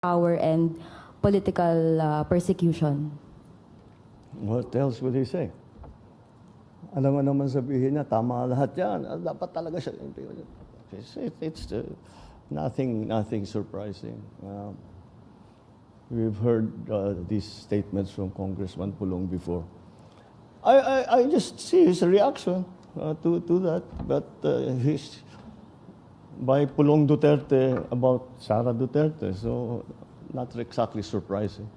power and political persecution. What else would he say? Alam mo naman sabihin niya, tama lahat yan. Dapat talaga siya. It's nothing surprising. We've heard these statements from Congressman Pulong before. I just see his reaction to that. But he's by Pulong Duterte about Sara Duterte. So not exactly surprising.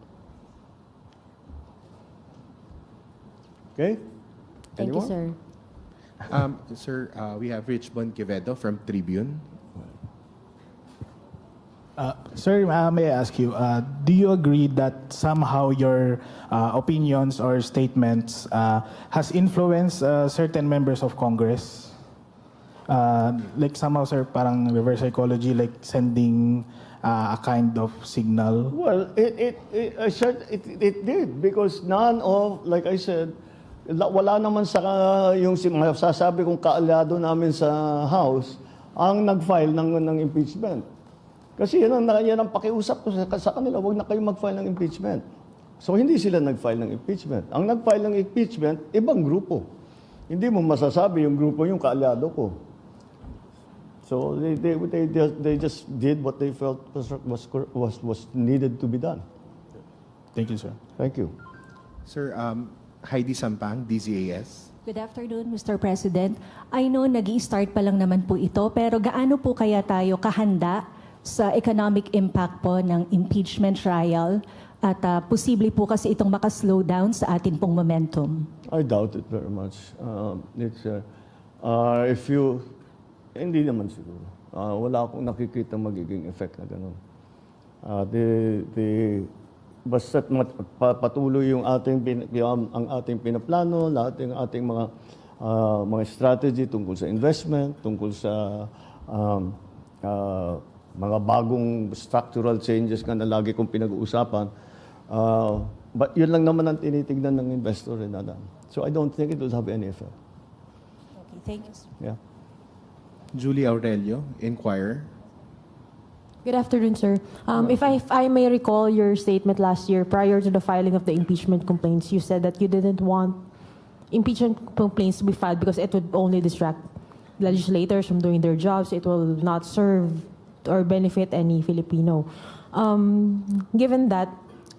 Okay? Thank you, sir. Sir, we have Richmond Quevedo from Tribune. Sir, may I ask you, do you agree that somehow your opinions or statements has influenced certain members of Congress? Like somehow, sir, parang reverse psychology, like sending a kind of signal? Well, it did because none of, like I said, wala naman sa yung sasabi kong kaalyado namin sa House ang nag-file ng impeachment. Kasi yan ang pakiusap ko sa kanila, wag na kayo mag-file ng impeachment. So hindi sila nag-file ng impeachment. Ang nag-file ng impeachment, ibang grupo. Hindi mo masasabi yung grupo yung kaalyado ko. So they just did what they felt was needed to be done. Thank you, sir. Thank you. Sir, Heidi Sampang, DZAS. Good afternoon, Mr. President. I know nag-i-start pa lang naman po ito, pero gaano po kaya tayo kahanda sa economic impact po ng impeachment trial at posible po kasi itong makaslow down sa atin pong momentum? I doubt it very much. Hindi naman siguro. Wala akong nakikita magiging effect na ganun. Basta't patuloy yung ang ating pinaplano, lahat ng ating mga strategy tungkol sa investment, tungkol sa mga bagong structural changes na lagi kong pinag-uusapan. But yun lang naman ang tinitignan ng investor rin na. So I don't think it will have any effect. Okay, thank you, sir. Yeah. Julie Aurelio, Inquirer. Good afternoon, sir. If I may recall your statement last year, prior to the filing of the impeachment complaints, you said that you didn't want impeachment complaints to be filed because it would only distract legislators from doing their jobs. It will not serve or benefit any Filipino. Given that,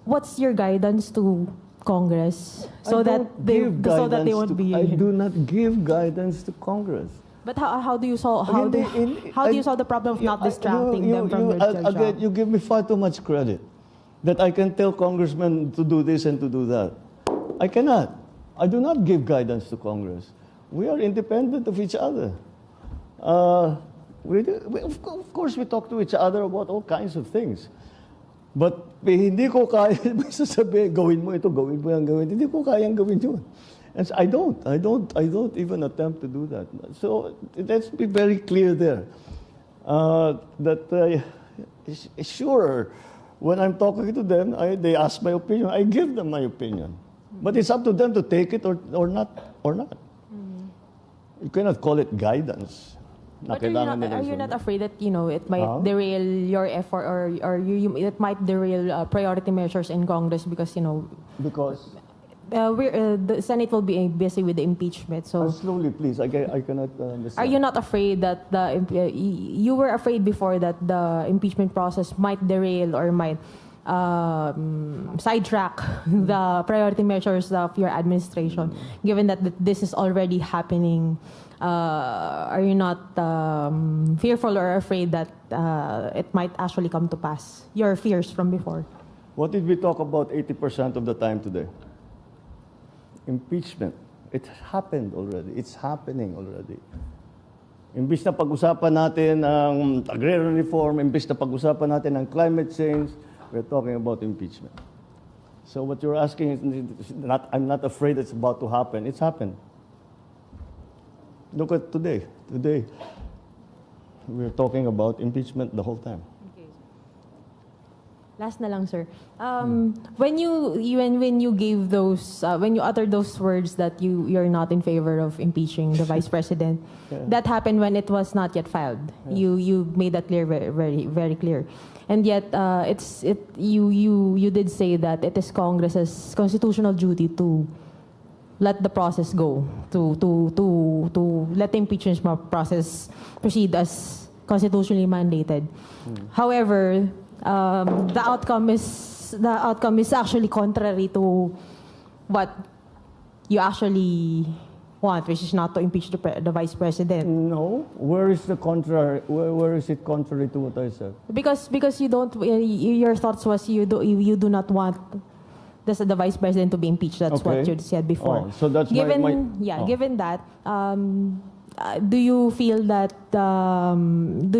what's your guidance to Congress so that they won't be? I do not give guidance to Congress. But how do you solve the problem of not distracting them from their job? Again, you give me far too much credit that I can tell congressmen to do this and to do that. I cannot. I do not give guidance to Congress. We are independent of each other. Of course, we talk to each other about all kinds of things. But hindi ko kaya sasabihin, gawin mo ito, gawin mo yan, gawin. Hindi ko kayang gawin yun. And so I don't even attempt to do that. So let's be very clear there. Sure, when I'm talking to them, they ask my opinion. I give them my opinion. But it's up to them to take it or not. Mm-hmm. You cannot call it guidance. But are you not afraid that it might derail your effort or it might derail priority measures in Congress because Because the Senate will be busy with the impeachment. So slowly, please. I cannot understand. Are you not afraid that you were afraid before that the impeachment process might derail or might sidetrack the priority measures of your administration? Given that this is already happening, are you not fearful or afraid that it might actually come to pass? Your fears from before. What did we talk about 80% of the time today? Impeachment. It happened already. It's happening already. Imbis na pag-usapan natin ang agrarian reform, imbis na pag-usapan natin ang climate change, we're talking about impeachment. So what you're asking is I'm not afraid it's about to happen. It's happened. Look at today. Today, we're talking about impeachment the whole time. Last na lang, sir. When you gave those when you uttered those words that you're not in favor of impeaching the vice president, that happened when it was not yet filed. You made that clear, very very clear. And yet you did say that it is Congress's constitutional duty to let the process go, to let the impeachment process proceed as constitutionally mandated. However, the outcome is actually contrary to what you actually want, which is not to impeach the vice president. No. Where is the contrary? Where is it contrary to what I said? Because you don't. Your thoughts was you do not want the vice president to be impeached. That's what Okay. you said before. Oh, so that's given that. Do you feel that don't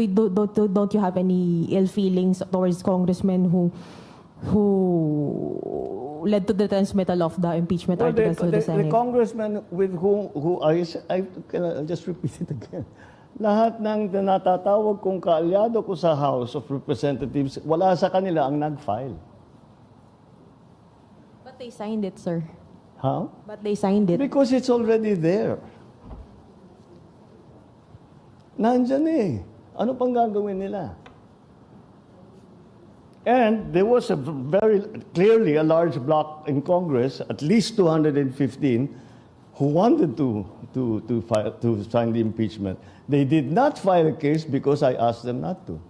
you have any ill feelings towards congressmen who led to the transmittal of the impeachment Well, articles to the the Senate? congressman with who I'll just repeat it again. Lahat ng natatawag kong kaalyado ko sa House of Representatives, wala sa kanila ang nag-file. But they signed it, sir. How? But they signed it. Because it's already there. Nandyan eh. Ano pang gagawin nila? And there was a very clearly a large bloc in Congress, at least 215, who wanted to sign the impeachment. They did not file a case because I asked them not to.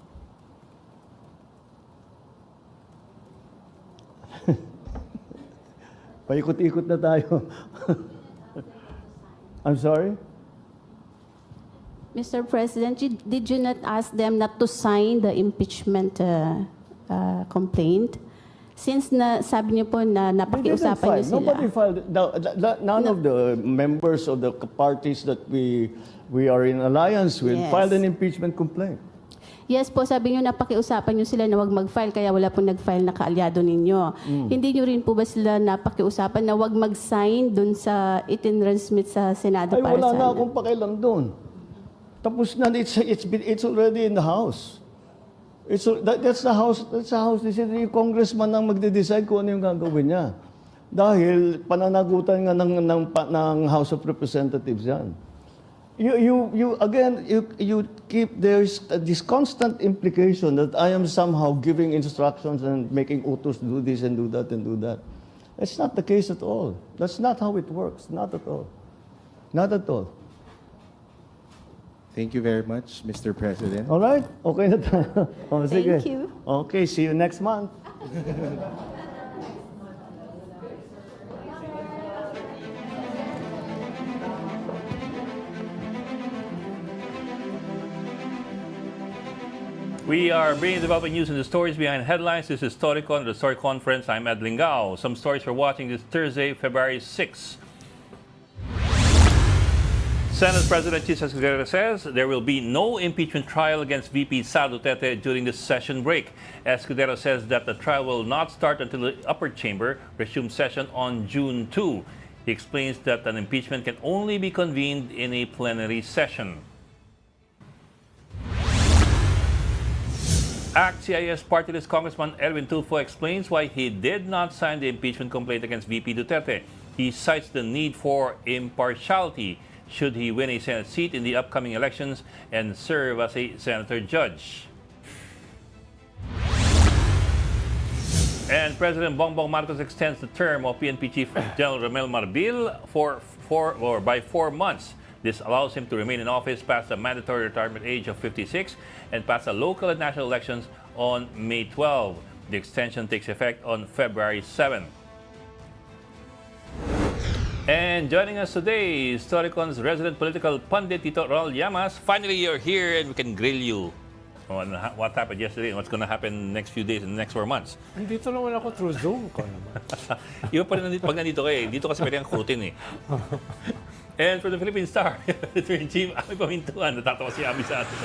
Paikot-ikot na tayo. I'm sorry? Mr. President, did you not ask them not to sign the impeachment complaint? Since sabi niyo po na napakiusapan niyo sila. Nobody filed. None of the members of the parties that we are in alliance with filed an impeachment complaint. Yes po, sabi niyo napakiusapan niyo sila na wag mag-file kaya wala pong nag-file na kaalyado ninyo. Hindi niyo rin po ba sila napakiusapan na wag mag-sign dun sa itinransmit sa Senado Ay, para wala sa na akong pakialam doon. Tapos na, it's already in the House. That's the House decision. Yung congressman ang magde-decide kung ano yung gagawin niya. Dahil pananagutan nga ng House of Representatives yan. You keep, there's this constant implication that I am somehow giving instructions and making utos do this and do that and do that. That's not the case at all. That's not how it works. Not at all. Not at all. Thank you very much, Mr. President. All right? Okay na tayo. Oh, sige. Thank you. Okay, see you next month. We are bringing developing news and the stories behind headlines. This is Storycon, the Story Conference. I'm Ed Lingao. Some stories for watching this Thursday, February 6. Senate President Escudero says there will be no impeachment trial against VP Sara Duterte during the session break. Escudero says that the trial will not start until the upper chamber resumes session on June 2. He explains that an impeachment can only be convened in a plenary session. ACT-CIS party list Congressman Erwin Tulfo explains why he did not sign the impeachment complaint against VP Duterte. He cites the need for impartiality should he win a Senate seat in the upcoming elections and serve as a senator judge. And President Bongbong Marcos extends the term of PNP Chief General Romel Marbil by 4 months. This allows him to remain in office past the mandatory retirement age of 56 and past the local and national elections on May 12. The extension takes effect on February 7. And joining us today is Storycon's resident political pundit, Tito Raul Llamas. Finally, you're here and we can grill you on what happened yesterday and what's going to happen next few days and the next 4 months. Dito naman ako through Zoom ko naman. Iba pa rin pag nandito kayo. Dito kasi pwede ang kutin eh. And for the Philippine Star, Editor-in-Chief Ami Pamintuan. Natatawa si Ami sa atin.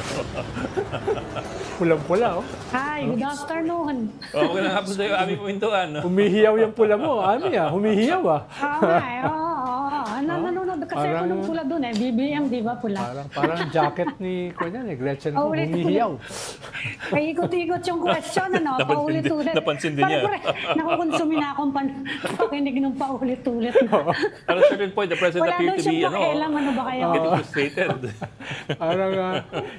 Pulang-pula, oh. Hi, good afternoon. Magandang hapon sa'yo, Ami Pamintuan. Humihiyaw yung pula mo. Ami, humihiyaw, Oo. Nanonood kasi Kasi ako Parang- nung pula doon BBM, di ba pula? Parang jacket ni Gretchen Oh, kung ulit. humihiyaw. Paikot-ikot yung question, paulit-ulit. Napansin din niya. Nakukonsumi na akong pakinig ng paulit-ulit. At a certain point, the president Wala appeared daw to be, siyang pakialam, ano ba kaya? getting frustrated. Parang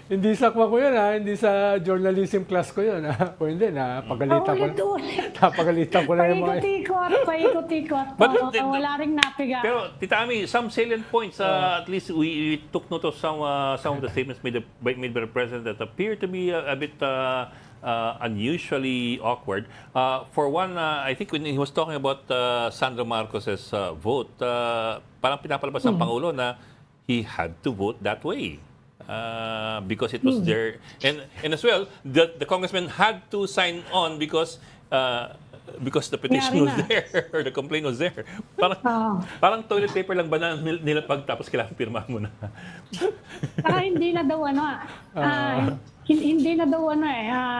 hindi sakwa ko yun, hindi sa journalism class ko yun. O hindi, napagalitan ko. Paulit-ulit. Napagalitan ko na yung mga... Paikot-ikot. But Wala ring napiga. Pero, Tita Ami, some salient points, at least we took note of some of the statements made by the President that appear to be a bit unusually awkward. For one, I think when he was talking about Sandro Marcos's vote, parang pinapalabas ng Pangulo na he had to vote that way. Because it was there. And as well, the congressman had to sign on because the petition was there or the complaint was there. Parang toilet paper lang ba na nilapag tapos kailangan pirmahan mo na? Hindi na daw hindi na daw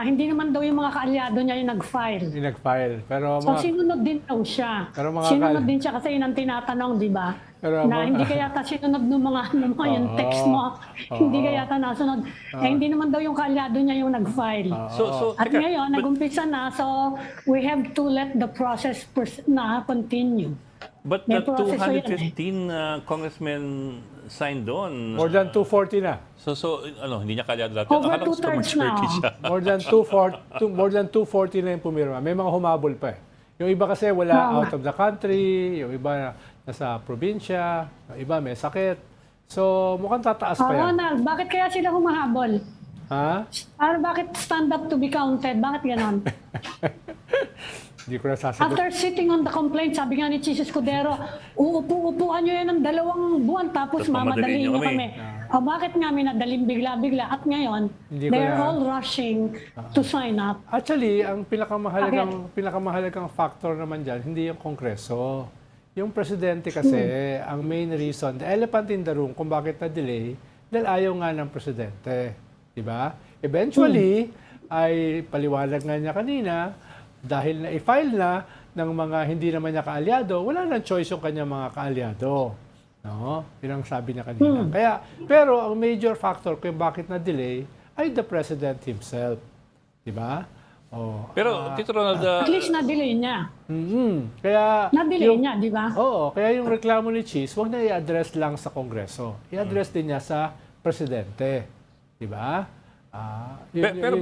hindi naman daw yung mga kaalyado niya yung nag-file. Hindi nag-file. Pero So sinunod din daw siya. Pero mga Sinunod din siya kasi yun ang tinatanong, di ba? Pero Na hindi kaya ta sinunod ng mga yung text mo. Hindi kaya ta nasunod. Hindi naman daw yung kaalyado niya yung nag-file. At teka, ngayon, nagumpisa na. So, we have to let the process continue. But May the proseso yan 215 congressmen signed on. more than 240 na. So hindi niya kaya dati. Over Akala ko sa two-thirds majority na. siya. More than 240 na yung pumirma. May mga humabol pa eh. Yung iba kasi wala out of the country, yung iba nasa probinsya, yung iba may sakit. So mukhang tataas pa yan. Ronald, bakit kaya sila humahabol? Ha? Bakit stand up to be counted? Bakit ganon? Hindi ko na sasagot. After sitting on the complaint, sabi nga ni Chief Escudero, uupo-upuan nyo yan ng 2 buwan tapos Tapos mamadaliin nyo kami. Bakit nga minadaling bigla-bigla? At ngayon, Hindi ko they're na- all rushing to sign up. Actually, ang pinakamahalagang factor naman dyan, hindi yung Kongreso. Yung presidente kasi, ang main reason, the elephant in the room kung bakit na-delay, dahil ayaw nga ng presidente. Diba? Eventually, ay paliwanag nga niya kanina, dahil na-file na ng mga hindi naman niya kaalyado, wala nang choice yung kanyang mga kaalyado. No? Yun ang sabi niya kanina. Pero ang major factor kung bakit na-delay ay the president himself. Diba? Pero, Tito Ronald, At least na-delay niya. Kaya Na-delay niya, di ba? Oo, kaya yung reklamo ni Cheese, huwag na i-address lang sa Kongreso. I-address din niya sa presidente. Diba? pero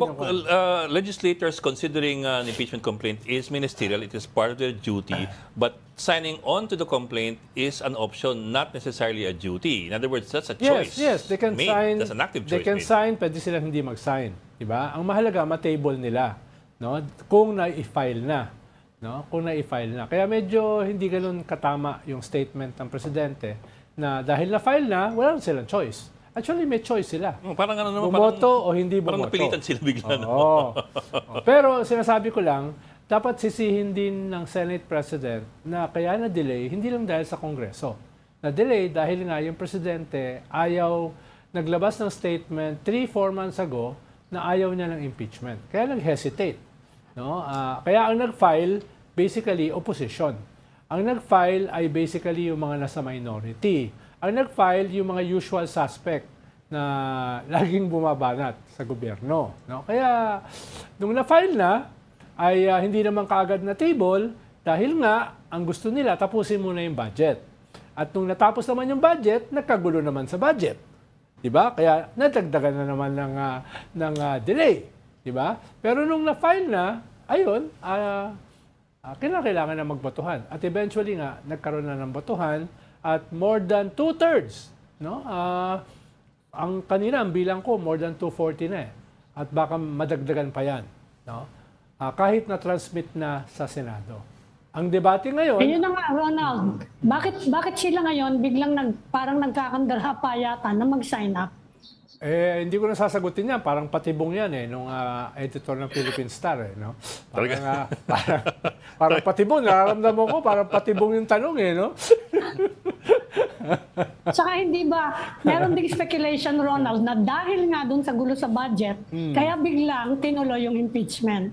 legislators considering an impeachment complaint is ministerial, it is part of their duty, but signing on to the complaint is an option, not necessarily a duty. In other words, that's a choice. Yes, they can made. sign. That's an active They choice can made. sign, pwede silang hindi mag-sign. Diba? Ang mahalaga, ma-table nila. No? Kung na-file na. No? Kung na-file na. Kaya medyo hindi ganun katama yung statement ng presidente na dahil na-file na, wala na silang choice. Actually, may choice sila. Parang ano naman, Bumoto o hindi parang bumoto. napilitan sila bigla. Oo. Pero sinasabi ko lang, dapat sisihin din ng Senate President na kaya na-delay, hindi lang dahil sa Kongreso. Na-delay dahil nga yung Presidente naglabas ng statement 3-4 months ago na ayaw niya ng impeachment. Kaya nag-hesitate. No? Kaya ang nag-file, basically, opposition. Ang nag-file ay basically yung mga nasa minority. Ang nag-file yung mga usual suspect na laging bumabanat sa gobyerno. No? Kaya, nung na-file na, ay hindi naman kaagad na table dahil nga, ang gusto nila, tapusin muna yung budget. At nung natapos naman yung budget, nagkagulo naman sa budget. Diba? Kaya, nadagdagan na naman ng delay. Diba? Pero nung na-file na, ayun, kailangan na magbotohan. At eventually nga, nagkaroon na ng botohan at more than 2/3. No? Ang kanina, ang bilang ko, more than 240 na eh. At baka madagdagan pa yan. No? Kahit na-transmit na sa Senado. Ang debate ngayon... Yun na nga, Ronald. Bakit sila ngayon biglang parang nagkakandara pa yata na mag-sign up? Hindi ko na sasagutin yan. Parang patibong yan nung editor ng Philippine Star. No? Parang patibong. Nararamdaman ko, parang patibong yung tanong no? Saka hindi ba, meron ding speculation, Ronald, na dahil nga dun sa gulo sa budget, kaya biglang tinuloy yung impeachment.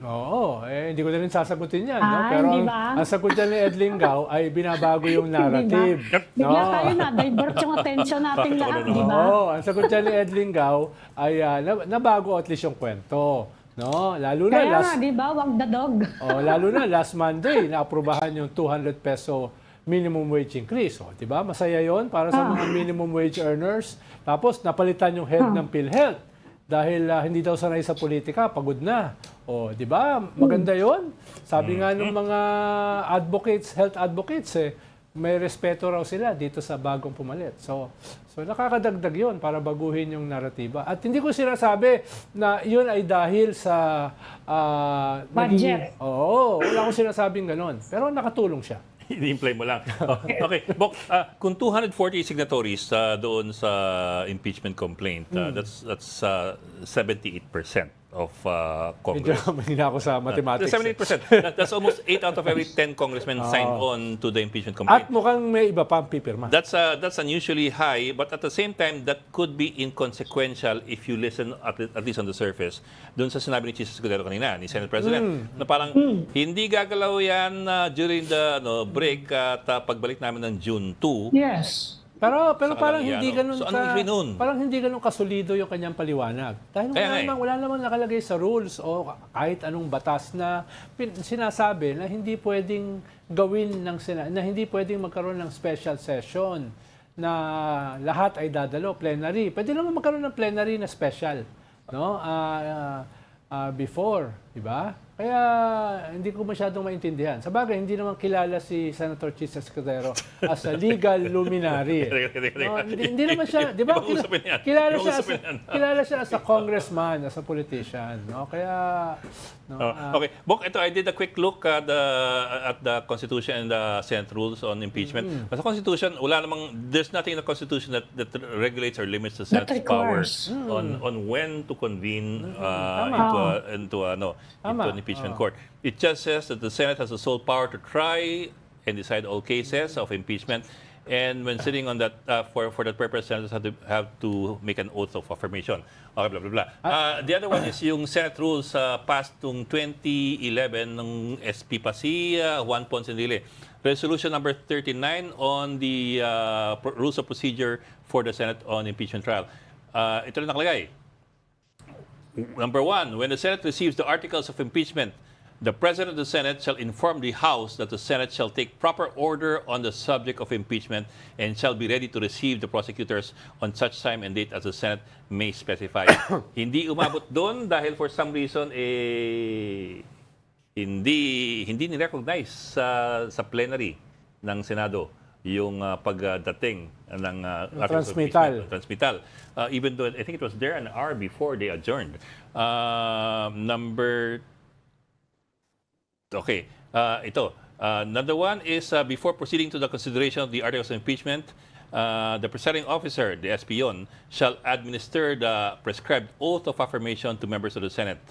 Oo, hindi ko na rin sasagutin yan. No? Ah, Pero hindi ba? ang sagot dyan ni Ed Lingao ay binabago yung narrative. Bigla tayo na, divert yung attention nating lahat, di ba? Oo, ang sagot dyan ni Ed Lingao ay nabago at least yung kwento. No? Lalo na Kaya nga, di ba? Wag the dog. lalo na last Monday, naaprubahan yung 200 peso minimum wage increase. O, di ba? Masaya yon para sa mga minimum wage earners. Tapos, napalitan yung head ng PhilHealth. Dahil hindi daw sanay sa politika, pagod na. O, di ba? Maganda yon. Sabi nga ng mga advocates, health advocates, may respeto raw sila dito sa bagong pumalit. So nakakadagdag yon para baguhin yung naratiba. At hindi ko sinasabi na yun ay dahil sa Budget. Oo, wala akong sinasabing ganon. Pero nakatulong siya. I-imply mo lang. Okay. Bok, kung 240 signatories doon sa impeachment complaint, that's 78% of Medyo Congress. mahina ako sa mathematics. 78%. That's almost 8 out of every 10 congressmen signed on to the impeachment complaint. At mukhang may iba pang pipirma. That's unusually high, but at the same time, that could be inconsequential if you listen at least on the surface. Doon sa sinabi ni Chief Escudero kanina, ni Senate President, na parang hindi gagalaw yan during the break at pagbalik namin ng June 2. Yes. Pero Sa parang kanang hindi yan, ganun so, anong issue nun? parang hindi ganun kasolido yung kanyang paliwanag. Dahil wala namang nakalagay sa rules o kahit anong batas na sinasabi na hindi pwedeng gawin ng na hindi pwedeng magkaroon ng special session na lahat ay dadalo plenary. Pwede naman magkaroon ng plenary na special, no? Before, di ba? Kaya hindi ko masyadong maintindihan. Sa bagay, hindi naman kilala si Senator Chief Escudero as a legal luminary. No, hindi naman siya, di ba? Kilala siya as a congressman, as a politician. No? Kaya, Okay. Bok, ito, I did a quick look at the Constitution and the Senate rules on impeachment. Sa Constitution, there's nothing in the Constitution that regulates or limits the Senate's power on when to convene into an impeachment court. It just says that the Senate has the sole power to try and decide all cases of impeachment. And when sitting on that, for that purpose, senators have to make an oath of affirmation. Okay, blah, blah, blah. The other one is yung Senate rules passed noong 2011 ng SP pa si Juan Ponce Enrile. Resolution number 39 on the rules of procedure for the Senate on impeachment trial. Ito rin nakalagay. Number 1, when the Senate receives the articles of impeachment, the President of the Senate shall inform the House that the Senate shall take proper order on the subject of impeachment and shall be ready to receive the prosecutors on such time and date as the Senate may specify. Hindi umabot doon dahil for some reason hindi ni-recognize sa plenary ng Senado yung pagdating ng transmittal. Even though I think it was there an hour before they adjourned. Another one is before proceeding to the consideration of the articles of impeachment, the presiding officer, the SPON, shall administer the prescribed oath of affirmation to members of the Senate.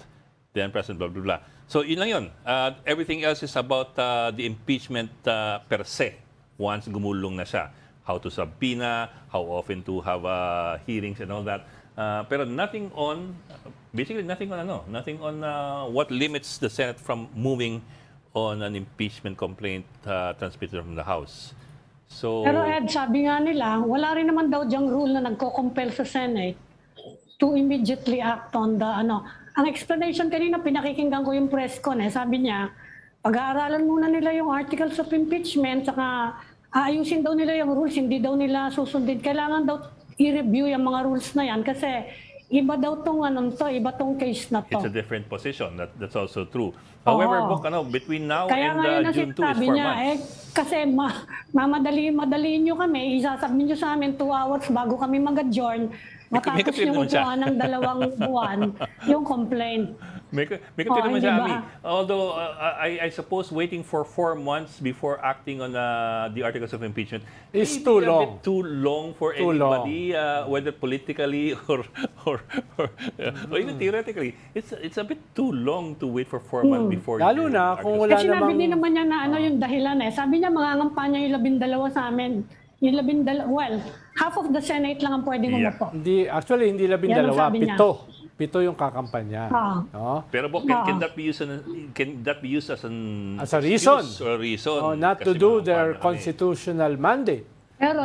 Then President blah, blah, blah. So yun lang yun. Everything else is about the impeachment per se, once gumulong na siya. How to subpoena, how often to have hearings and all that. Pero nothing on what limits the Senate from moving on an impeachment complaint transmitted from the House. So, Pero Ed, sabi nga nila, wala rin naman daw diyang rule na nagko-compel sa Senate to immediately act on the Ang explanation kanina, pinakikinggan ko yung press con sabi niya, pag-aaralan muna nila yung articles of impeachment, saka aayusin daw nila yung rules, hindi daw nila susundin. Kailangan daw i-review yung mga rules na yan kasi iba daw tong iba tong case na to. It's a different position. That's also true. However, between now Kaya and June 2 is 4 months. Kasi madali nyo kami, isasabihin nyo sa amin 2 hours bago kami mag-adjourn. Matapos yung upuan ng 2 buwan, yung complaint. May katulad naman siya, diba? Ami. Although, I suppose waiting for 4 months before acting on the articles of impeachment is too long. Too long for anybody, whether politically or even theoretically. It's a bit too long to wait for 4 months before. Lalo na kung wala Kasi sinabi namang... din naman niya na yung dahilan Sabi niya mangangampanya yung 12 sa amin. Yung 12, half of the Senate lang ang pwedeng umupo. Hindi 12, Yan ang sabi niya. 7. 7 yung kakampanya. No? Pero can that be used as As a reason. excuse or reason? Not to Kasi do mga their paano constitutional mandate. Pero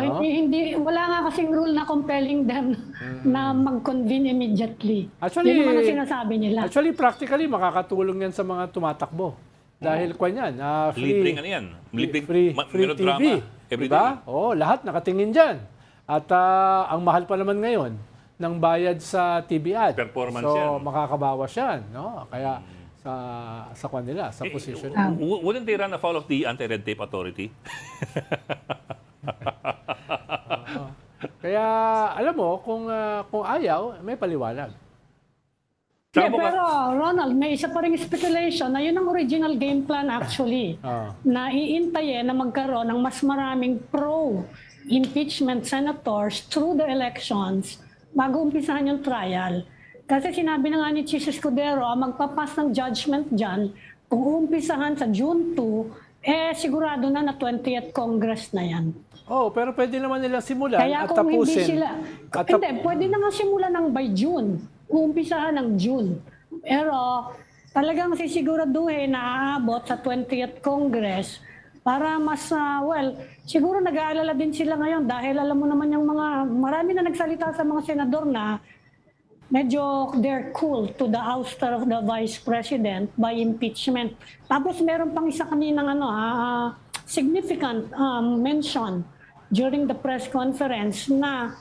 wala nga kasing rule na compelling them na mag-convene immediately. Actually, Yun naman ang sinasabi nila. Actually, practically, makakatulong yan sa mga tumatakbo. Dahil kwan yan, Libreng ano yan? Libreng free melodrama TV. every Diba? day. Oo, lahat nakatingin dyan. At ang mahal pa naman ngayon ng bayad sa TV ad. Performance so, yan. makakabawas yan. No? Kaya sa kwan nila, sa position. Wouldn't they run afoul of the Anti-Red Tape Authority? Kaya, alam mo, kung ayaw, may paliwanag. Pero Ronald, may isa pa ring speculation na yun ang original game plan actually. Na iintayin na magkaroon ng mas maraming pro-impeachment senators through the elections bago umpisahan yung trial. Kasi sinabi na nga ni Chief Escudero, magpapas ng judgment dyan, kung umpisahan sa June 2, sigurado na 20th Congress na yan. Pero pwede naman nilang simulan Kaya at kung tapusin. hindi sila, pwede na nga simulan ng by June, uumpisahan ng June. Pero talagang sisiguraduhin na aabot sa 20th Congress para mas, siguro nag-aalala din sila ngayon dahil alam mo naman yung marami na nagsalita sa mga senador na medyo they're cool to the ouster of the Vice President by impeachment. Tapos meron pang isa kaninang significant mention during the press conference na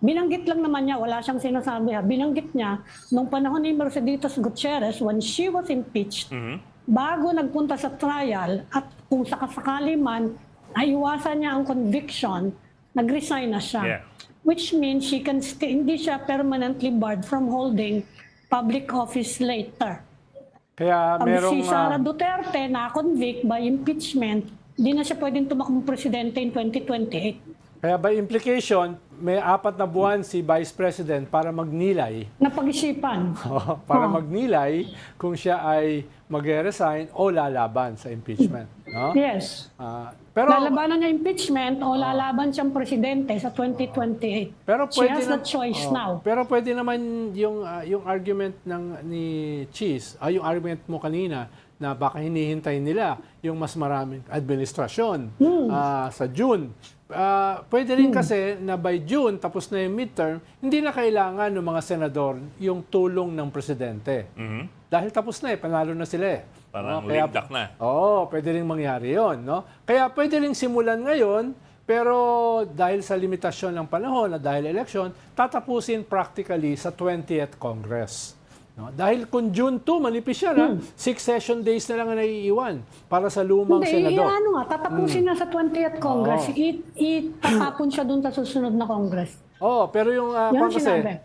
binanggit lang naman niya, wala siyang sinasabi. Binanggit niya, nung panahon ni Mercedes Gutierrez, when she was impeached, bago nagpunta sa trial at kung sakasakali man, naiwasan niya ang conviction, nag-resign na siya. Yeah. Which means she can hindi siya permanently barred from holding public office later. Kaya Pag merong... si Sara Duterte na-convict by impeachment, hindi na siya pwedeng tumakbong presidente in 2028. Kaya by implication, may 4 na buwan si Vice President para magnilay. Napag-isipan. Para magnilay kung siya ay mag-resign o lalaban sa impeachment. No? Yes. Pero Lalabanan niya impeachment o lalaban siyang presidente sa 2028. Pero She pwede has the choice now. Pero pwede naman yung argument ni Cheese, yung argument mo kanina na baka hinihintay nila yung mas maraming administrasyon sa June. Pwede rin kasi na by June, tapos na yung midterm, hindi na kailangan ng mga senador yung tulong ng presidente. Dahil tapos na panalo na sila Parang lame duck na. Pwede rin mangyari yon, no? Kaya pwede rin simulan ngayon, pero dahil sa limitasyon ng panahon at dahil election, tatapusin practically sa 20th Congress. No? Dahil kung June 2, manipis yan, 6 session days na lang ang naiiwan para sa lumang senador. Tatapusin na sa 20th Congress. Itatapon siya dun sa susunod na Congress. Pero yung Yan ang kasi, sinabi.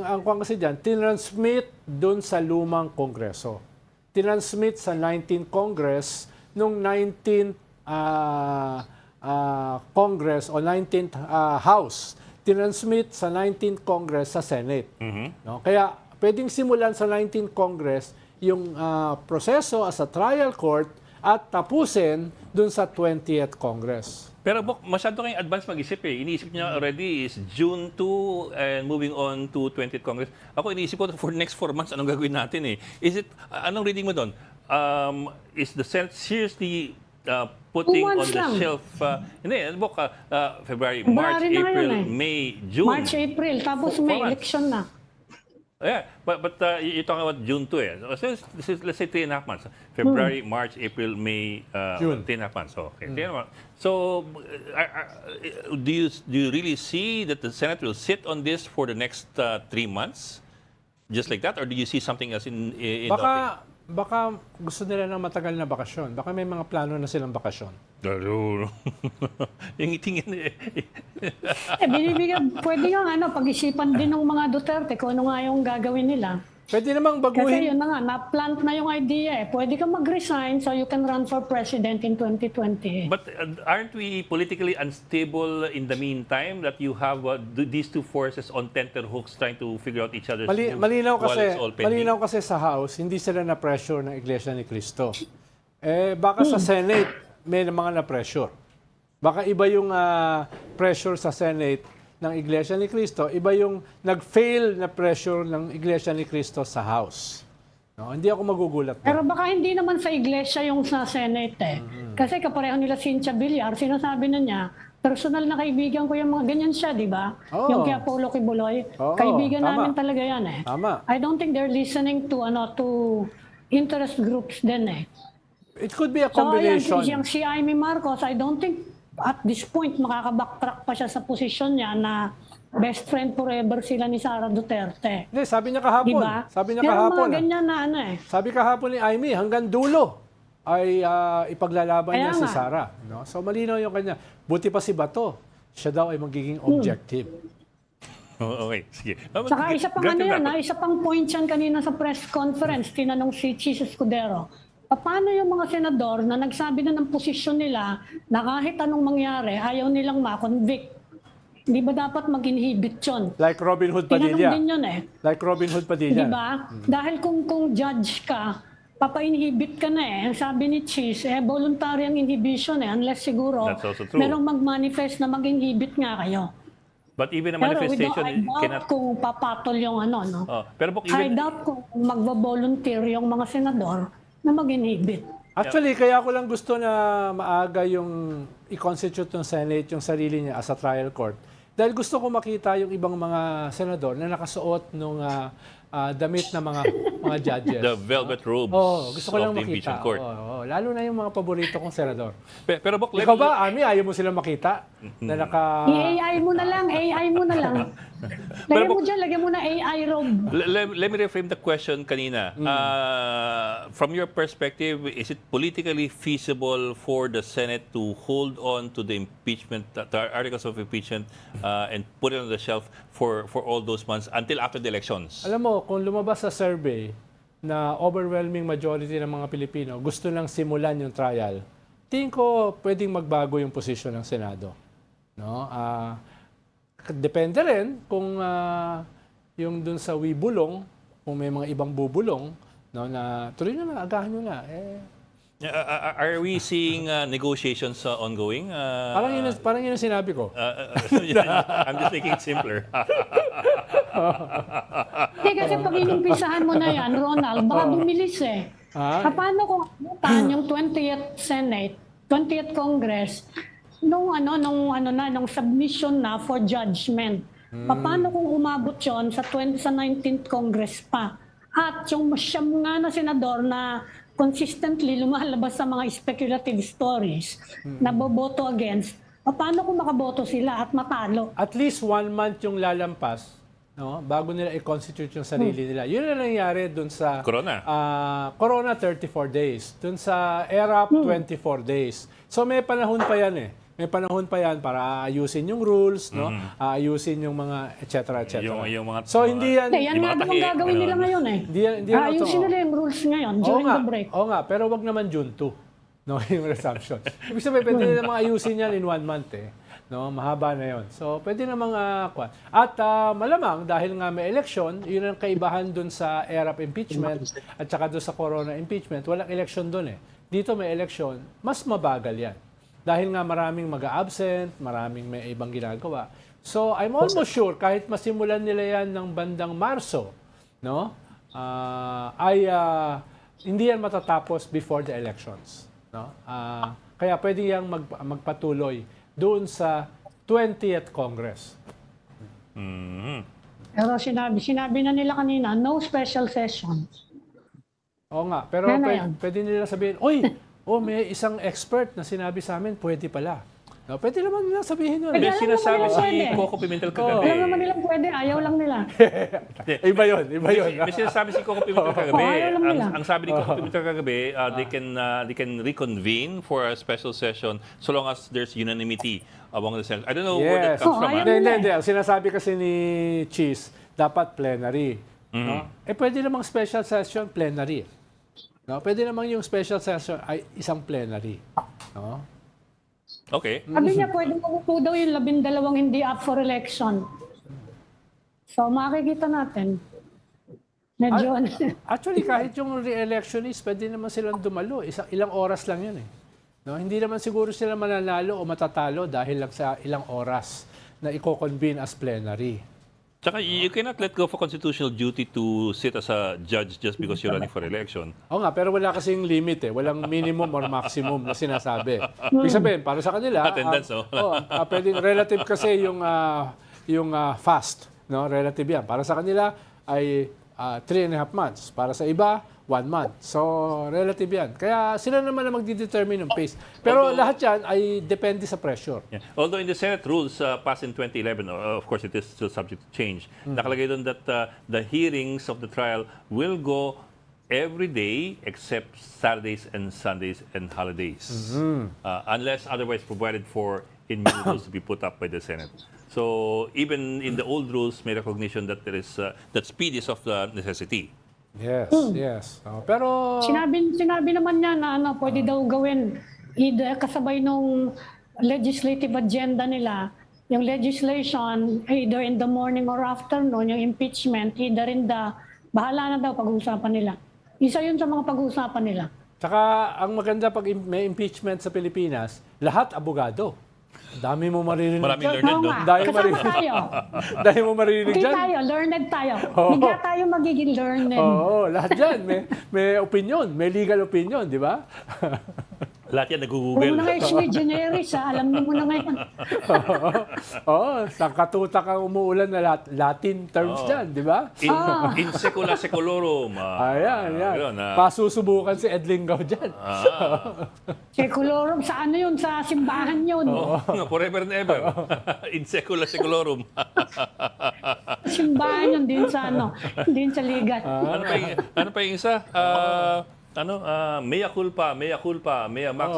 ang kasi dyan, tinransmit dun sa lumang kongreso. Tinransmit sa 19th Congress nung 19th Congress o 19th House. Tinransmit sa 19th Congress sa Senate. No? Kaya pwedeng simulan sa 19th Congress yung proseso as a trial court at tapusin dun sa 20th Congress. Pero masyado kayong advance mag-isip eh. Iniisip niya already is June 2 and moving on to 20th Congress. Ako iniisip ko for the next 4 months, anong gagawin natin eh. Is it, anong reading mo doon? Is the Senate seriously putting on the shelf, February, March, April, May, June? March, April, tapos may election na. Yeah, but you're talking about June 2 eh. So let's say 3.5 months. February, March, April, May, June. 3.5 months. Okay. So do you really see that the Senate will sit on this for the next 3 months? Just like that? Or do you see something else in Baka gusto nila ng matagal na bakasyon. Baka may mga plano na silang bakasyon. Yung tingin eh. Pwede nga pag-isipan din ng mga Duterte kung ano nga yung gagawin nila. Pwede namang Kasi baguhin. yun na nga, na-plant na yung idea eh. Pwede kang mag-resign so you can run for president in 2020. But aren't we politically unstable in the meantime that you have these two forces on tenterhooks trying to figure out each other's moves Malinaw while it's all pending? malinaw kasi sa House, hindi sila na-pressure ng Iglesia ni Cristo. Baka sa Senate, may mga na-pressure. Baka iba yung pressure sa Senate ng Iglesia ni Cristo, iba yung nag-fail na pressure ng Iglesia ni Cristo sa House. No, hindi ako magugulat. Pero baka hindi naman sa iglesia yung sa Senate eh. Kasi kapareho nila Cynthia Villar, sinasabi na niya, personal na kaibigan ko yung mga ganyan siya, di ba? Oo. Yung kay Apollo Kibuloy, Oo, kaibigan tama. namin talaga yan eh. Tama. I don't think they're listening to interest groups din eh. It could be a So ayan, combination. yung si Amy Marcos, I don't think at this point makakabacktrack pa siya sa posisyon niya na best friend forever sila ni Sara Duterte. Hindi, sabi niya kahapon. Diba? Sabi niya Meron kahapon. mga ganyan na ano eh. Sabi kahapon ni Amy, hanggang dulo ay ipaglalaban Kaya niya si nga. Sara. No? So malinaw yung kanya. Buti pa si Bato. Siya daw ay magiging objective. Okay, sige. Saka isa pang ano Granted yan, natin. isa pang point yan kanina sa press conference, tinanong si Chis Escudero, paano yung mga senador na nagsabi na ng posisyon nila na kahit anong mangyari, ayaw nilang ma-convict? Di ba dapat mag-inhibit yun? Like Robin Hood Tinanong Padilla. din yun eh. Like Robin Hood Di Padilla. ba? Dahil kung judge ka, papa-inhibit ka na eh. Ang sabi ni Chis, voluntary ang inhibition eh. Unless siguro, That's also true. merong mag-manifest na mag-inhibit nga kayo. But even a Pero manifestation I doubt cannot... kung papatol yung ano, no? Oh, pero Bok, I even... doubt kung magva-volunteer yung mga senador na mag-inhibit. Actually, kaya ko lang gusto na maaga yung i-constitute ng Senate yung sarili niya as a trial court. Dahil gusto ko makita yung ibang mga senador na nakasuot ng damit na mga judges. The velvet robes Gusto ko lang of the makita. impeachment court. Lalo na yung mga paborito kong senador. Pero Bok, Ikaw ba, Ami, ayaw mo silang makita? Na naka... I-AI mo na lang, AI mo na lang. Lagyan mo dyan, lagyan mo na AI robe. Let me reframe the question kanina. From your perspective, is it politically feasible for the Senate to hold on to the impeachment, the articles of impeachment, and put it on the shelf for all those months until after the elections? Alam mo, kung lumabas sa survey na overwhelming majority ng mga Pilipino gusto nang simulan yung trial, tingin ko pwedeng magbago yung posisyon ng Senado. No? Depende rin kung yung dun sa wibulong, kung may mga ibang bubulong, no, na tuloy na, agahan nyo na. Are we seeing negotiations ongoing? Parang yun ang sinabi ko. I'm just making it simpler. Hindi kasi pag inumpisahan mo na yan, Ronald, baka bumilis eh. Paano kung abutan yung 20th Senate, 20th Congress, nung submission na for judgment. Paano kung umabot yon sa 19th Congress pa? At yung siyam nga na senador na consistently lumalabas sa mga speculative stories na boboto against, paano kung makaboto sila at matalo? At least 1 month yung lalampas, no, bago nila i-constitute yung sarili nila. Yun ang nangyari dun sa Corona. Corona 34 days. Dun sa ERAP 24 days. So may panahon pa yan eh. May panahon pa yan para ayusin yung rules, no? Ayusin yung mga et cetera, et cetera. Yung mga, So hindi yan Yan nga daw ang gagawin nila ngayon eh. hindi yan Ayusin totoo. nila yung rules ngayon Oo during nga, the break. oo nga, pero wag naman June 2. No, yung resumption. Ibig sabihin, pwede na namang ayusin yan in 1 month eh. No, mahaba na yon. So, pwede namang kwan. At malamang, dahil nga may election, yun ang kaibahan dun sa ERAP impeachment at saka dun sa Corona impeachment, walang election dun eh. Dito may election, mas mabagal yan. Dahil nga maraming mag-a-absent, maraming may ibang ginagawa. So, I'm almost sure, kahit masimulan nila yan ng bandang Marso, no, hindi yan matatapos before the elections. No? Kaya pwede yang magpatuloy doon sa 20th Congress. Pero sinabi na nila kanina, no special session. Oo nga, pero Yan na yan. pwede nila sabihin, may isang expert na sinabi sa amin, pwede pala. No, pwede naman nila sabihin yun. Pwede. May Alam sinasabi naman si nila pwede. Coco Pimentel kagabi. Alam naman nila pwede, ayaw lang nila. Iba yun. May sinasabi si Coco Pimentel kagabi. ayaw lang nila. Ang sabi ni Coco Pimentel kagabi, they can reconvene for a special session so long as there's unanimity among the senators. I don't know where that Yes. comes from. ayaw Hindi. Ang sinasabi kasi ni Cheese, dapat plenary. No? Pwede namang special session, plenary. No? Pwede namang yung special session ay isang plenary. No? Okay. Sabi niya, pwede magupo daw yung 12 hindi up for election. So, makikita natin. Medyo, Actually, kahit yung re-election is, pwede naman silang dumalo. Ilang oras lang yun eh. No? Hindi naman siguro sila mananalo o matatalo dahil lang sa ilang oras na i-convene as plenary. Tsaka you cannot let go of a constitutional duty to sit as a judge just because you're running for election. Oo nga, pero wala kasing limit eh. Walang minimum or maximum na sinasabi. Ibig sabihin, para sa kanila, Attendance, no? pwedeng relative kasi yung fast. No? Relative yan. Para sa kanila ay 3.5 months. Para sa iba, 1 month. So, relative yan. Kaya sila naman na magdidetermine ng pace. Pero lahat yan ay depende sa pressure. Yeah. Although in the Senate rules passed in 2011, of course it is still subject to change, nakalagay doon that the hearings of the trial will go every day except Saturdays and Sundays and holidays. Unless otherwise provided for in new rules to be put up by the Senate. So even in the old rules, may recognition that there is that speed is of the necessity. Yes, yes. Pero Sinabi naman niya na pwede daw gawin either kasabay nung legislative agenda nila, yung legislation either in the morning or afternoon, yung impeachment either in the, bahala na daw pag-uusapan nila. Isa yun sa mga pag-uusapan nila. Tsaka ang maganda pag may impeachment sa Pilipinas, lahat abogado. Dami mo maririnig Maraming dyan. learned, no? Dahil Kasama tayo. Dahil mo maririnig Okay dyan. tayo, learned tayo. Bigla tayo magiging learned. Oo, lahat dyan. May opinion, may legal opinion, di ba? Lahat yan Kung nag-google. na ngayon sui generis, alam mo na ngayon. Oo, sangkatutak ang umuulan na Latin terms dyan, di ba? In secula seculorum. Ayan, yan. Yun, Pasusubukan si Ed Lingaw dyan. Seculorum, sa ano yun? Sa simbahan yun. Forever and ever. In secula seculorum. Simbahan yun, din sa din sa ligat. Ano pa yung isa? Mea culpa, mea max.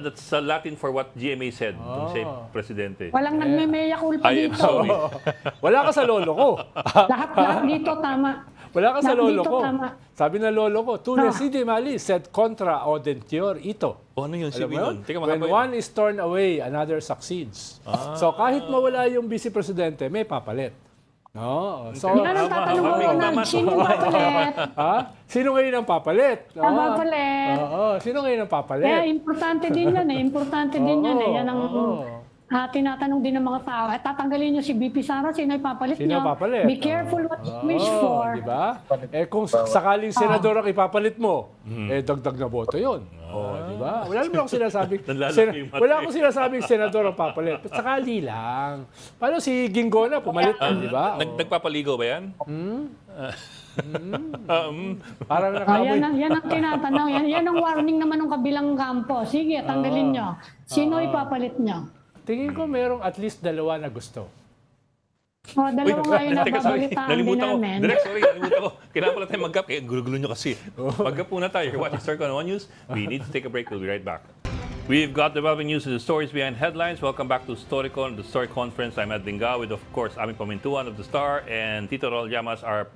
That's Latin for what GMA said, kung siya presidente. Walang nagme-meya culpa I am dito. sorry. Wala ka sa lolo ko. Lahat dito tama. Wala ka sa Lahat lolo dito ko. tama. Sabi na lolo ko, tu reside mali, sed contra audentior ito. O ano yun? Alam mo yun? Teka, When mahaba one is torn away, another succeeds. So kahit mawala yung vice presidente, may papalit. No? So, Yan ang tatanong ko, Ronald. Sino papalit? Sino ngayon ang papalit? Ang papalit. Sino ngayon ang papalit? Kaya importante din yan eh. Importante din yan eh. Yan ang tinatanong din ng mga tao. Tatanggalin nyo si BP Sara, sino ipapalit Sino nyo? papalit? Be careful what you wish for. Di ba? Kung sakaling senador ang ipapalit mo, dagdag na boto yun. Di ba? Wala naman akong sinasabing, wala akong sinasabing senador ang papalit. Sakali lang. Paano si Ginggona pumalit, di ba? Nagpapaligo ba yan? Parang nakamoy. Yan ang tinatanong. Yan ang warning naman ng kabilang kampo. Sige, tanggalin nyo. Sino ipapalit nyo? Tingin ko merong at least dalawa na gusto. Dalawa nga yun Teka, sorry. nababalitaan din Nalimutan ko. namin. Direct, sorry. Nalimutan ko. Kailangan pala tayo mag-gap. Kaya gulo-gulo nyo kasi. Mag-gap muna tayo. You're watching Storycon One News. We need to take a break. We'll be right back. We've got developing news and the stories behind headlines. Welcome back to Storycon, the Story Conference. I'm Ed Linga with, of course, Aming Pamintuan of The Star and Tito Rol Llamas, our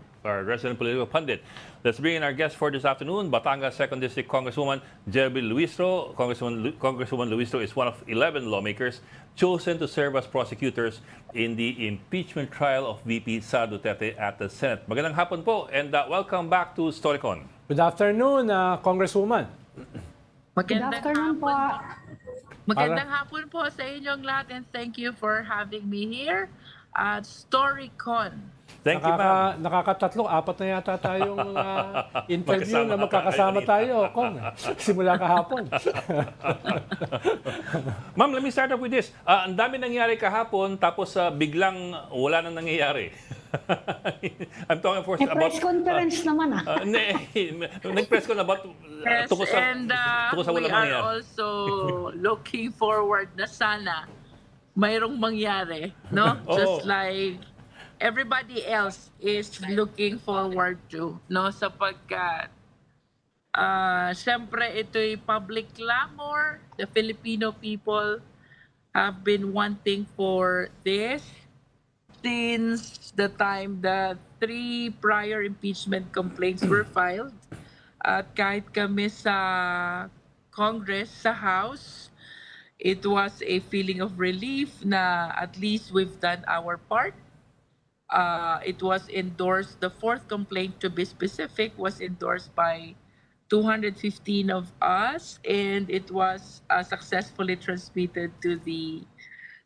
resident political pundit. Let's bring in our guest for this afternoon, Batangas 2nd District Congresswoman Jelby Luistro. Congresswoman Luistro is one of 11 lawmakers chosen to serve as prosecutors in the impeachment trial of VP Sara Duterte at the Senate. Magandang hapon po and welcome back to Storycon. Good afternoon, Congresswoman. Good afternoon po. Magandang hapon po sa inyong lahat and thank you for having me here at Storycon. Thank you, ma'am. Nakakatatlo, 4 na yata tayong interview na magkakasama tayo, Kong. Simula kahapon. Ma'am, let me start off with this. Ang dami nangyari kahapon tapos biglang wala nang nangyayari. I'm talking of course about... Press conference naman Nag-press con about tungkol sa We walang are mangyayari. also looking forward na sana mayroong mangyari, no? Just like everybody else is looking forward to, no? Sapagkat syempre ito'y public clamor. The Filipino people have been wanting for this since the time that 3 prior impeachment complaints were filed. At kahit kami sa Congress, sa House, it was a feeling of relief na at least we've done our part. It was endorsed, the 4th complaint to be specific, was endorsed by 215 of us and it was successfully transmitted to the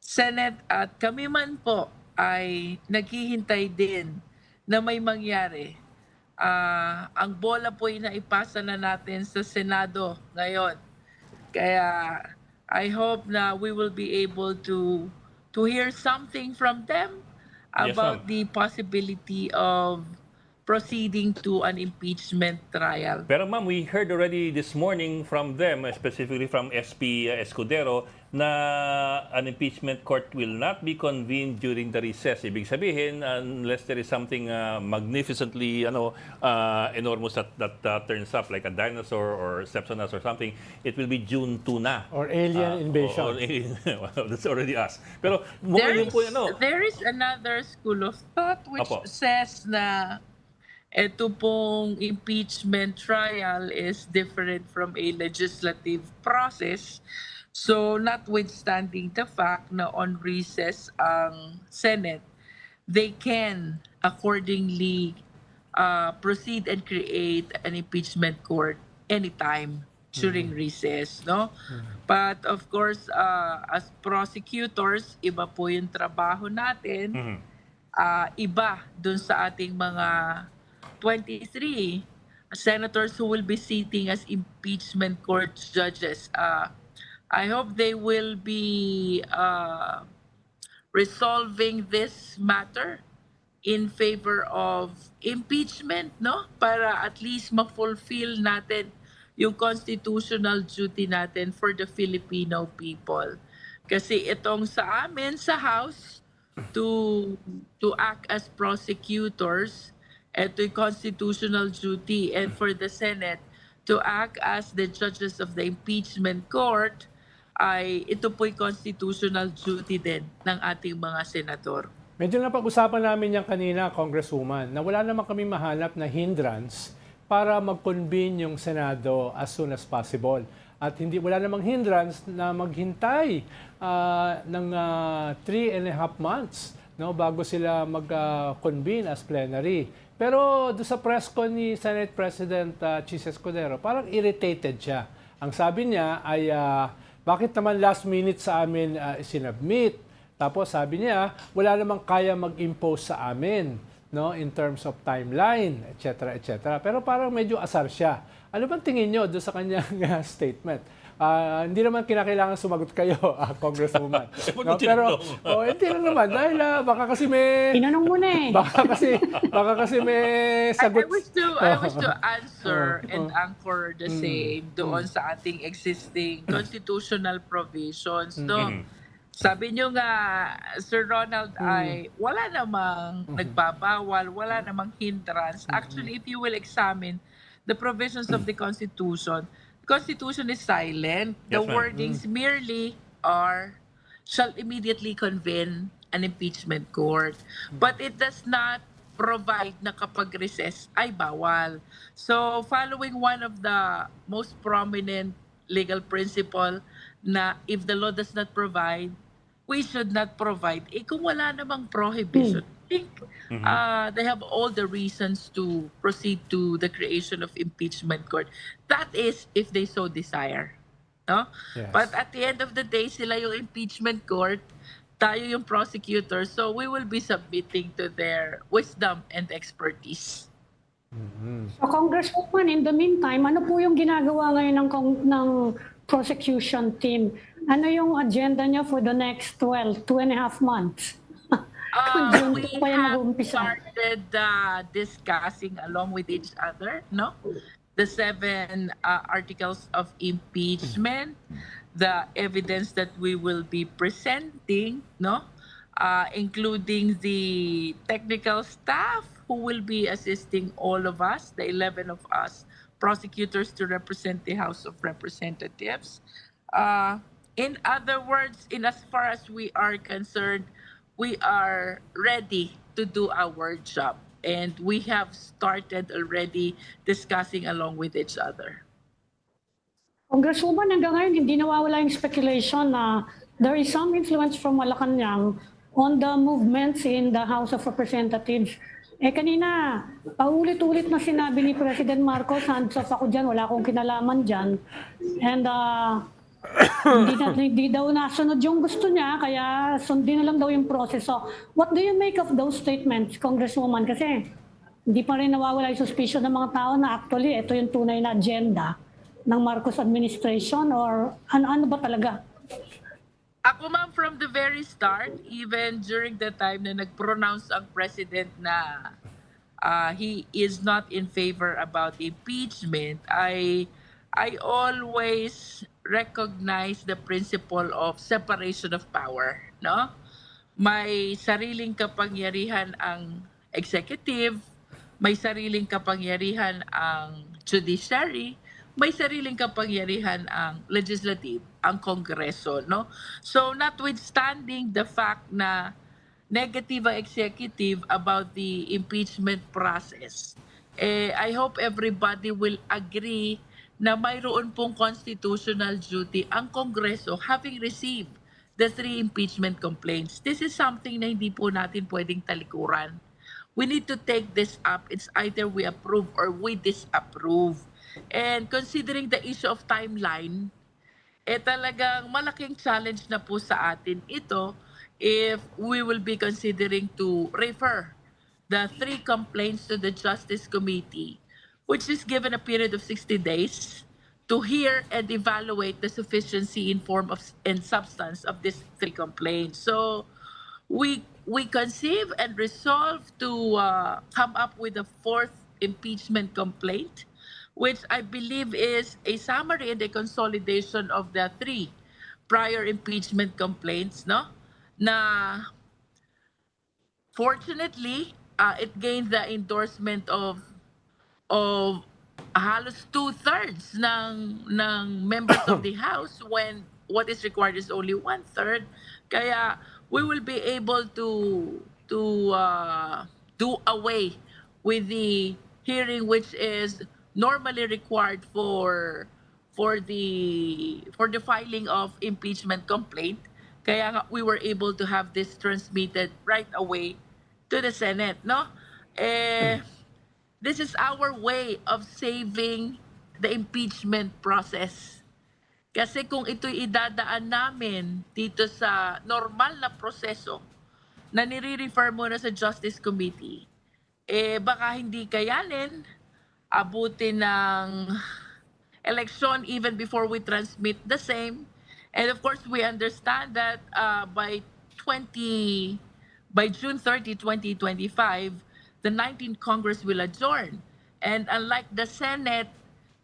Senate at kami man po ay naghihintay din na may mangyari. Ang bola po ay naipasa na natin sa Senado ngayon. Kaya I hope na we will be able to hear something from them Yes, about ma'am. the possibility of proceeding to an impeachment trial. Pero ma'am, we heard already this morning from them, specifically from SP Escudero, na an impeachment court will not be convened during the recess. Ibig sabihin, unless there is something magnificently enormous that turns up, like a dinosaur or steps on us or something, it will be June 2 na. Or alien invasion. Or well, that's already us. Pero mukhang yun po, There is another school of thought which Apo. says na ito pong impeachment trial is different from a legislative process. So notwithstanding the fact na on recess ang Senate, they can accordingly proceed and create an impeachment court anytime during recess, no? But of course, as prosecutors, iba po yung trabaho natin. Iba dun sa ating mga 23 senators who will be sitting as impeachment court judges. I hope they will be resolving this matter in favor of impeachment, no? Para at least ma-fulfill natin yung constitutional duty natin for the Filipino people. Kasi itong sa amin sa House to act as prosecutors, ito'y constitutional duty, and for the Senate to act as the judges of the impeachment court, ay ito po'y constitutional duty din ng ating mga senador. Medyo napag-usapan namin yan kanina, Congresswoman, na wala naman kami mahanap na hindrance para mag-convene yung Senado as soon as possible. At wala namang hindrance na maghintay ng 3.5 months, no, bago sila mag-convene as plenary. Pero doon sa press con ni Senate President Chis Escudero, parang irritated siya. Ang sabi niya ay, bakit naman last minute sa amin sinubmit? Tapos sabi niya, wala namang kaya mag-impose sa amin, no, in terms of timeline, etc., etc. Pero parang medyo asar siya. Ano bang tingin nyo doon sa kanyang statement? Hindi naman kinakailangan sumagot kayo, Congresswoman. No, pero hindi lang naman dahil baka kasi may Tinanong mo na eh. baka kasi may sagot. I wish to answer and anchor the same doon sa ating existing constitutional provisions. No? Sabi nyo nga, Sir Ronald, ay wala namang nagbabawal, wala namang hindrance. Actually, if you will examine the provisions of the Constitution, the Constitution is silent. The Yes, ma'am. wordings merely are, shall immediately convene an impeachment court. But it does not provide na kapag recess ay bawal. So, following one of the most prominent legal principle na if the law does not provide, we should not provide. Kung wala namang prohibition, I think they have all the reasons to proceed to the creation of impeachment court. That is, if they so desire. No? Yes. But at the end of the day, sila yung impeachment court, tayo yung prosecutor, so we will be submitting to their wisdom and expertise. So, Congresswoman, in the meantime, ano po yung ginagawa ngayon ng prosecution team? Ano yung agenda niya for the next 2.5 months? Kung We June pa yan have mag-uumpisa. started discussing along with each other, no? The 7 articles of impeachment, the evidence that we will be presenting, no? Including the technical staff who will be assisting all of us, the 11 of us prosecutors to represent the House of Representatives. In other words, in as far as we are concerned, we are ready to do our job. And we have started already discussing along with each other. Congresswoman, hanggang ngayon, hindi nawawala yung speculation na there is some influence from Malacanang on the movements in the House of Representatives. Kanina, paulit-ulit na sinabi ni President Marcos, hands off ako dyan, wala akong kinalaman dyan. And Hindi daw nasunod yung gusto niya, kaya sundin na lang daw yung proseso. What do you make of those statements, Congresswoman? Kasi hindi pa rin nawawala yung suspicion ng mga tao na actually ito yung tunay na agenda ng Marcos administration or ano ba talaga? Ako ma'am, from the very start, even during the time na nag-pronounce ang president na he is not in favor about impeachment, I always recognize the principle of separation of power, no? May sariling kapangyarihan ang executive, may sariling kapangyarihan ang judiciary, may sariling kapangyarihan ang legislative, ang Kongreso, no? So notwithstanding the fact na negative ang executive about the impeachment process, I hope everybody will agree na mayroon pong constitutional duty ang Kongreso having received the 3 impeachment complaints. This is something na hindi po natin pwedeng talikuran. We need to take this up. It's either we approve or we disapprove. And considering the issue of timeline, talagang malaking challenge na po sa atin ito if we will be considering to refer the 3 complaints to the Justice Committee, which is given a period of 60 days to hear and evaluate the sufficiency in form of and substance of these 3 complaints. So we conceive and resolve to come up with a 4th impeachment complaint, which I believe is a summary and a consolidation of the 3 prior impeachment complaints, no? Na fortunately, it gained the endorsement of halos 2/3 ng members of the House when what is required is only 1/3. Kaya we will be able to do away with the hearing which is normally required for the filing of impeachment complaint. Kaya nga we were able to have this transmitted right away to the Senate, no? This is our way of saving the impeachment process. Kasi kung ito'y idadaan namin dito sa normal na proseso na nire-refer mo na sa Justice Committee, baka hindi kayanin, abutin ng election even before we transmit the same. And of course, we understand that by June 30, 2025, the 19th Congress will adjourn. And unlike the Senate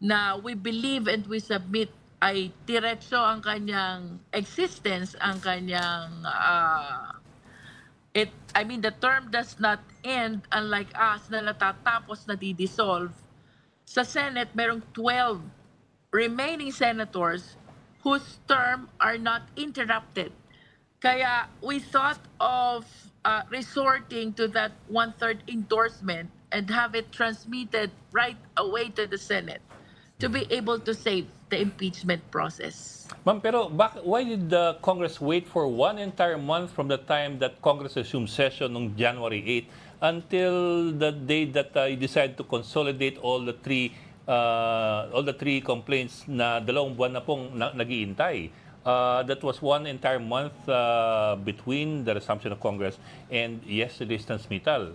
na we believe and we submit ay diretso ang kanyang existence, ang kanyang the term does not end, unlike us na natatapos na di-dissolve. Sa Senate, merong 12 remaining senators whose term are not interrupted. Kaya we thought of resorting to that 1/3 endorsement and have it transmitted right away to the Senate to be able to save the impeachment process. Ma'am, pero why did the Congress wait for 1 entire month from the time that Congress resumed session on January 8 until the day that you decided to consolidate all the three complaints na 2 buwan na pong nag-iintay? That was 1 entire month between the resumption of Congress and yesterday's transmittal.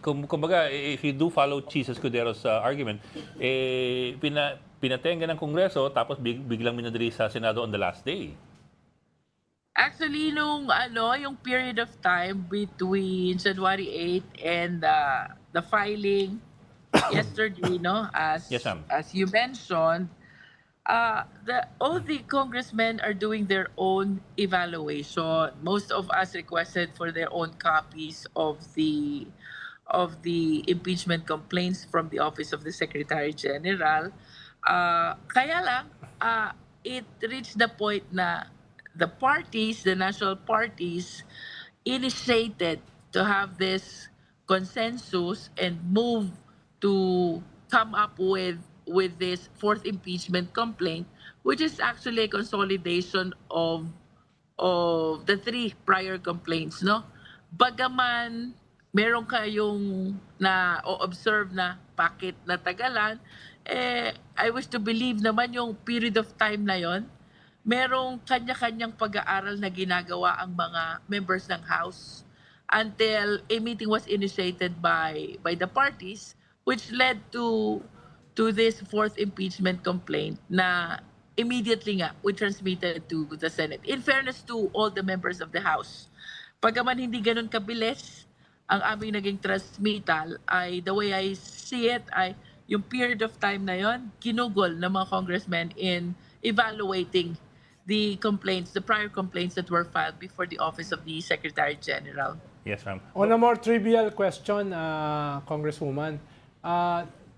Kumbaga, if you do follow Chief Escudero's argument, pinatenga ng Kongreso tapos biglang minadali sa Senado on the last day. Actually, yung period of time between January 8 and the filing yesterday, no, Yes, ma'am. as you mentioned, all the congressmen are doing their own evaluation. Most of us requested for their own copies of the impeachment complaints from the Office of the Secretary General. Kaya lang, it reached the point na the national parties, initiated to have this consensus and move to come up with this 4th impeachment complaint, which is actually a consolidation of the 3 prior complaints, no? Bagaman meron kayong na-observe na bakit natagalan, I wish to believe naman yung period of time na yon merong kanya-kanyang pag-aaral na ginagawa ang mga members ng House until a meeting was initiated by the parties, which led to this fourth impeachment complaint na immediately nga we transmitted to the Senate. In fairness to all the members of the House, pagaman hindi ganun kabilis ang aming naging transmittal, ay the way I see it ay yung period of time na yon ginugol ng mga congressmen in evaluating the complaints, the prior complaints that were filed before the office of the Secretary General. Yes, ma'am. On a more trivial question, Congresswoman,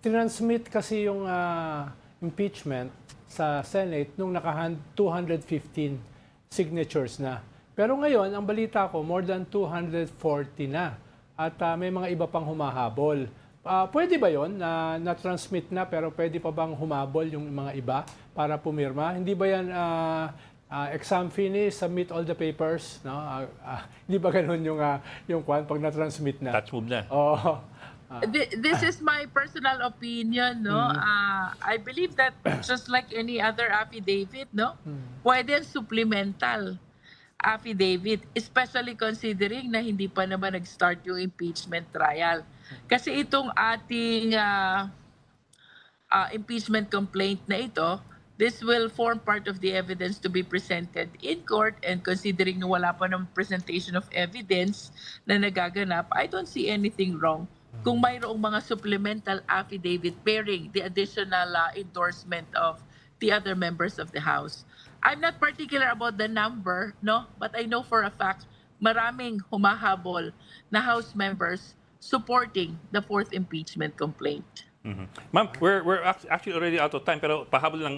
tinransmit kasi yung impeachment sa Senate nung 215 signatures na. Pero ngayon, ang balita ko, more than 240 na. At may mga iba pang humahabol. Pwede ba yon na na-transmit na pero pwede pa bang humabol yung mga iba para pumirma? Hindi ba yan exam finish, submit all the papers? No? Hindi ba ganun yung kwan pag na-transmit na? Touch move na. Oh. This is my personal opinion, no? I believe that just like any other affidavit, no? Pwede supplemental affidavit, especially considering na hindi pa naman nag-start yung impeachment trial. Kasi itong ating impeachment complaint na ito, this will form part of the evidence to be presented in court, and considering na wala pa ng presentation of evidence na nagaganap, I don't see anything wrong kung mayroong mga supplemental affidavit bearing the additional endorsement of the other members of the House. I'm not particular about the number, no, but I know for a fact maraming humahabol na House members supporting the fourth impeachment complaint. Ma'am, we're actually already out of time, pero pahabol lang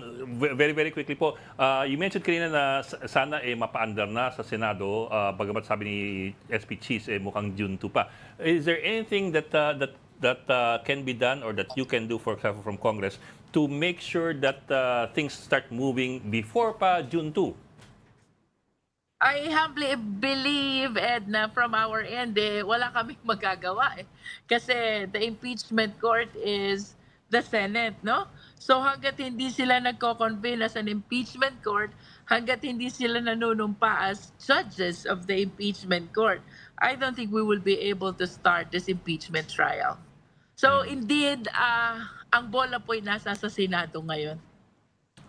very, very quickly po. You mentioned kanina na sana mapaandar na sa Senado, bagamat sabi ni SP Cheese mukhang June 2 pa. Is there anything that can be done or that you can do, for example, from Congress to make sure that things start moving before pa June 2? I humbly believe, Edna, from our end, wala kaming magagawa. Kasi the impeachment court is the Senate, no? So hanggat hindi sila nagko-convene as an impeachment court, hanggat hindi sila nanunumpa as judges of the impeachment court, I don't think we will be able to start this impeachment trial. So indeed, ang bola po'y nasa sa Senado ngayon.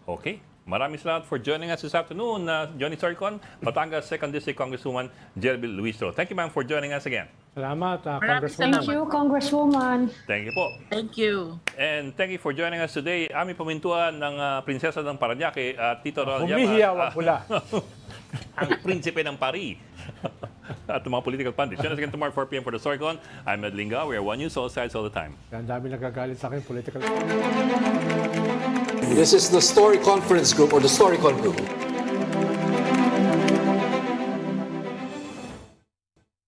Okay. Maraming salamat for joining us this afternoon, Johnny Storycon, Batangas 2nd District Congresswoman Jelby Luistro. Thank you, ma'am, for joining us again. Salamat, Maraming Congresswoman. Thank you, Congresswoman. Thank you po. Thank you. And thank you for joining us today. Aming pamintuan ng Prinsesa ng Parañaque at Tito Raul Humihiyaw ang pula. ang prinsipe ng Pari at mga political pundits. Join us again tomorrow 4 p.m. for the Storycon. I'm Ed Linga. We are One News, all sides, all the time. Ang dami nagagalit sa akin, political. This is the Story Conference Group or the Storycon Group.